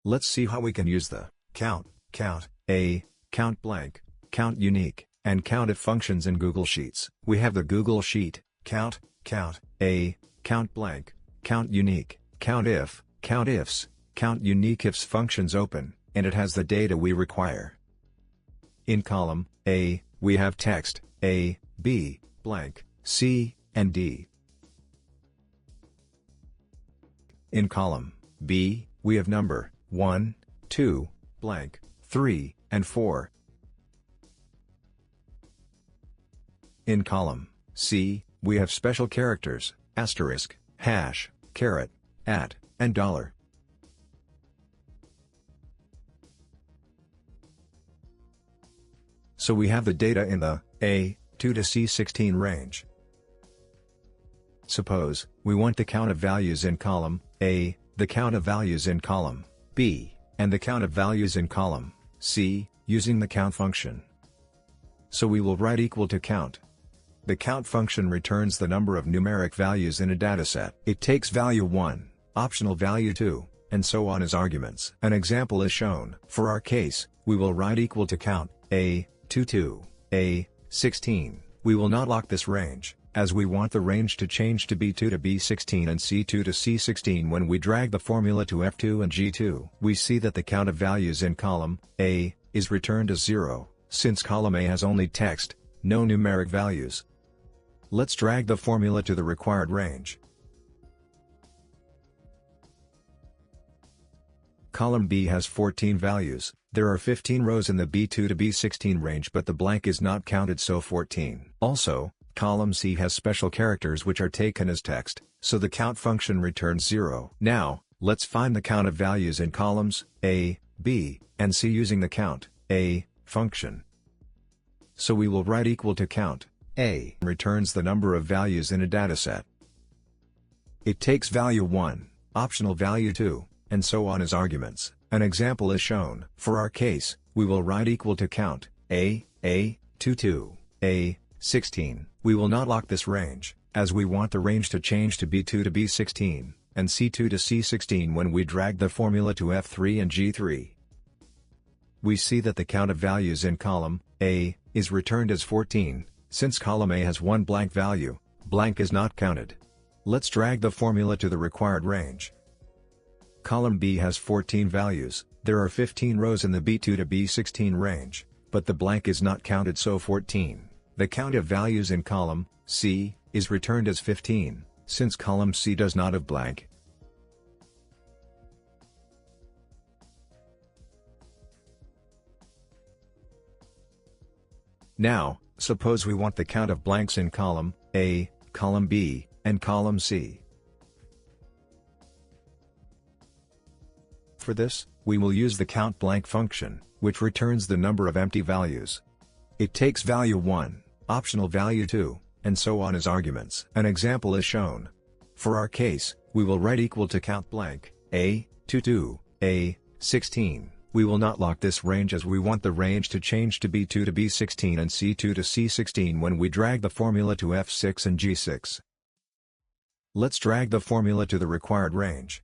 Let's see how we can use the count, count blank, count unique, and COUNTIF functions in Google Sheets. We have the Google Sheet, count blank, count unique, COUNTIF, COUNTIFs, count unique ifs functions open, and it has the data we require. In column A, we have text A, B, blank, C, and D. In column B, we have number 1, 2, blank, 3, and 4. In column C, we have special characters, asterisk, hash, caret, @ and $. So we have the data in the A2 to C16 range. Suppose we want the count of values in column A, the count of values in column B, and the count of values in column C, using the count function. So we will write equal to count. The count function returns the number of numeric values in a dataset. It takes value 1, optional value 2, and so on as arguments. An example is shown. For our case, we will write equal to count A2 to A16. We will not lock this range, as we want the range to change to B2 to B16 and C2 to C16 when we drag the formula to F2 and G2. We see that the count of values in column A is returned as 0, since column A has only text, no numeric values. Let's drag the formula to the required range. Column B has 14 values. There are 15 rows in the B2 to B16 range, but the blank is not counted, so 14. Also, column C has special characters which are taken as text, so the count function returns 0. Now, let's find the count of values in columns A, B, and C using the count A function. So we will write equal to count A returns the number of values in a dataset. It takes value 1, optional value 2, and so on as arguments. An example is shown. For our case, we will write equal to count A2 to A16. We will not lock this range, as we want the range to change to B2 to B16, and C2 to C16 when we drag the formula to F3 and G3. We see that the count of values in column A is returned as 14, since column A has one blank value, blank is not counted. Let's drag the formula to the required range. Column B has 14 values. There are 15 rows in the B2 to B16 range, but the blank is not counted, so 14. The count of values in column C is returned as 15, since column C does not have blank. Now, suppose we want the count of blanks in column A, column B, and column C. For this, we will use the count blank function, which returns the number of empty values. It takes value 1, optional value 2, and so on as arguments. An example is shown. For our case, we will write equal to count blank A2 to A16. We will not lock this range, as we want the range to change to B2 to B16 and C2 to C16 when we drag the formula to F6 and G6. Let's drag the formula to the required range.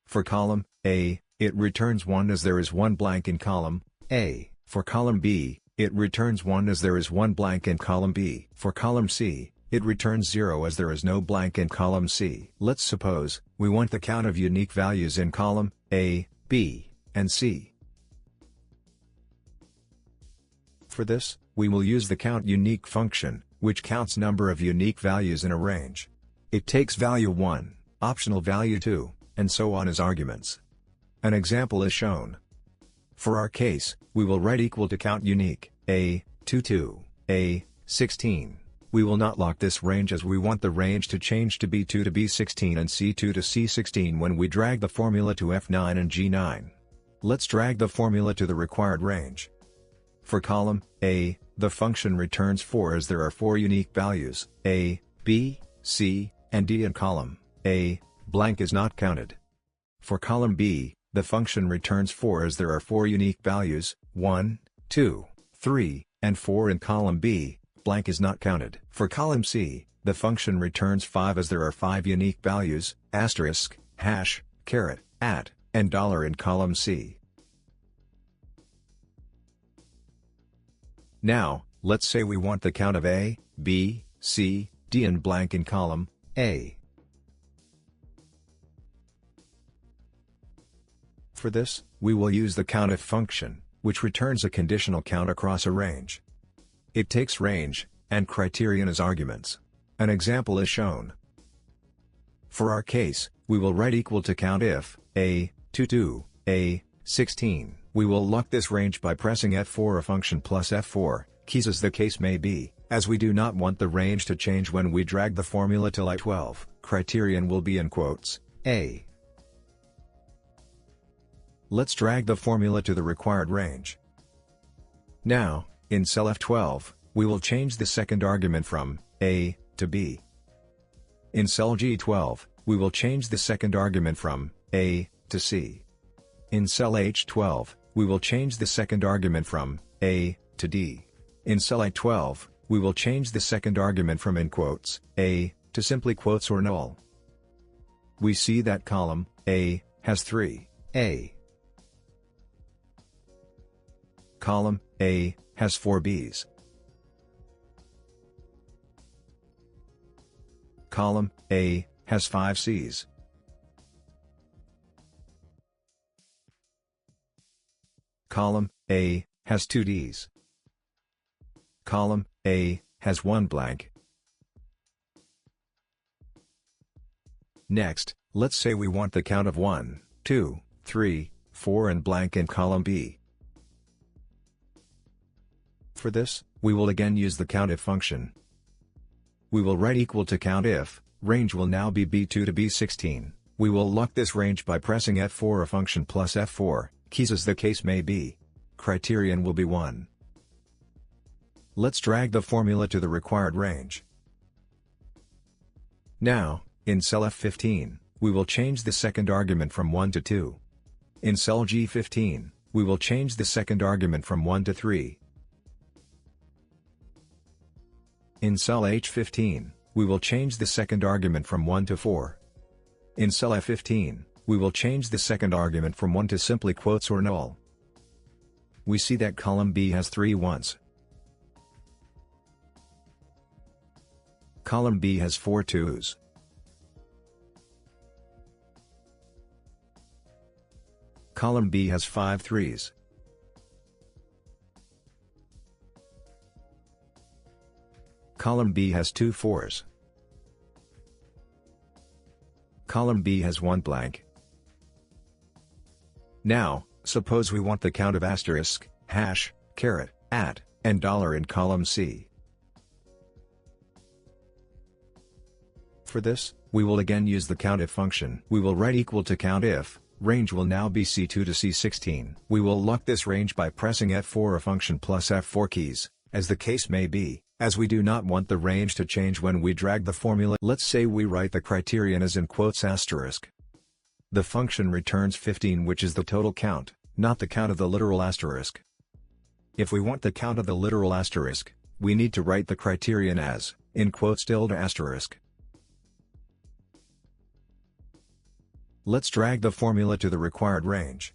For column A, it returns 1 as there is one blank in column A. For column B, it returns 1 as there is one blank in column B. For column C, it returns 0 as there is no blank in column C. Let's suppose we want the count of unique values in column A, B, and C. For this, we will use the count unique function, which counts number of unique values in a range. It takes value 1, optional value 2, and so on as arguments. An example is shown. For our case, we will write equal to count unique A2 to A16. We will not lock this range, as we want the range to change to B2 to B16 and C2 to C16 when we drag the formula to F9 and G9. Let's drag the formula to the required range. For column A, the function returns 4 as there are 4 unique values, A, B, C, and D in column A, blank is not counted. For column B, the function returns 4 as there are 4 unique values, 1, 2, 3, and 4 in column B, blank is not counted. For column C, the function returns 5 as there are 5 unique values, asterisk, hash, caret, @ and $, in column C. Now, let's say we want the count of A, B, C, D and blank in column A. For this, we will use the COUNTIF function, which returns a conditional count across a range. It takes range and criterion as arguments. An example is shown. For our case, we will write equal to COUNTIF, A, 22, A, 16. We will lock this range by pressing F4 a function plus F4, keys as the case may be, as we do not want the range to change when we drag the formula to line 12, criterion will be in quotes, A. Let's drag the formula to the required range. Now, in cell F12, we will change the second argument from A to B. In cell G12, we will change the second argument from A to C. In cell H12, we will change the second argument from A to D. In cell I12, we will change the second argument from in quotes A to simply quotes or null. We see that column A has 3 A. Column A has 4 Bs. Column A has 5 Cs. Column A has 2 Ds. Column A has 1 blank. Next, let's say we want the count of 1, 2, 3, 4 and blank in column B. For this, we will again use the COUNTIF function. We will write equal to COUNTIF, range will now be B2 to B16. We will lock this range by pressing F4 a function plus F4, keys as the case may be. Criterion will be 1. Let's drag the formula to the required range. Now, in cell F15, we will change the second argument from 1 to 2. In cell G15, we will change the second argument from 1 to 3. In cell H15, we will change the second argument from 1 to 4. In cell F15, we will change the second argument from 1 to simply quotes or null. We see that column B has 3 ones. Column B has 4 twos. Column B has 5 threes. Column B has 2 fours. Column B has 1 blank. Now, suppose we want the count of asterisk, hash, caret, @ and $, in column C. For this, we will again use the COUNTIF function. We will write equal to COUNTIF, range will now be C2 to C16. We will lock this range by pressing F4 a function plus F4 keys, as the case may be, as we do not want the range to change when we drag the formula. Let's say we write the criterion as in quotes asterisk. The function returns 15, which is the total count, not the count of the literal asterisk. If we want the count of the literal asterisk, we need to write the criterion as, in quotes tilde asterisk. Let's drag the formula to the required range.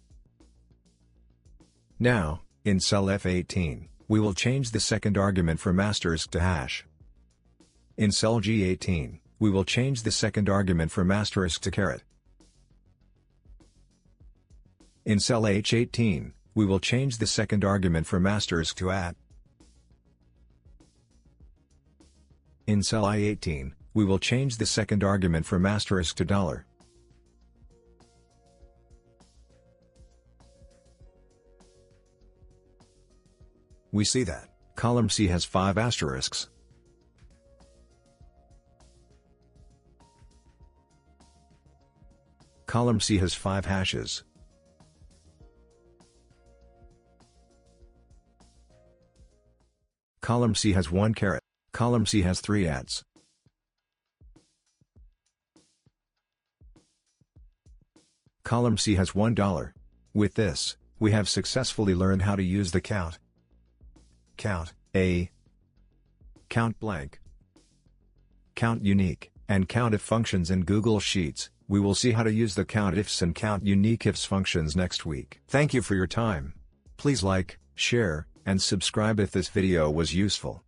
Now, in cell F18, we will change the second argument from asterisk to hash. In cell G18, we will change the second argument from asterisk to caret. In cell H18, we will change the second argument from asterisk to @. In cell I18, we will change the second argument from asterisk to $. We see that column C has 5 asterisks. Column C has 5 hashes. Column C has 1 caret. Column C has 3 @s. Column C has $1. With this, we have successfully learned how to use the count A, COUNTBLANK, COUNTUNIQUE, and COUNTIF functions in Google Sheets. We will see how to use the COUNTIFs and COUNTUNIQUEs functions next week. Thank you for your time. Please like, share, and subscribe if this video was useful.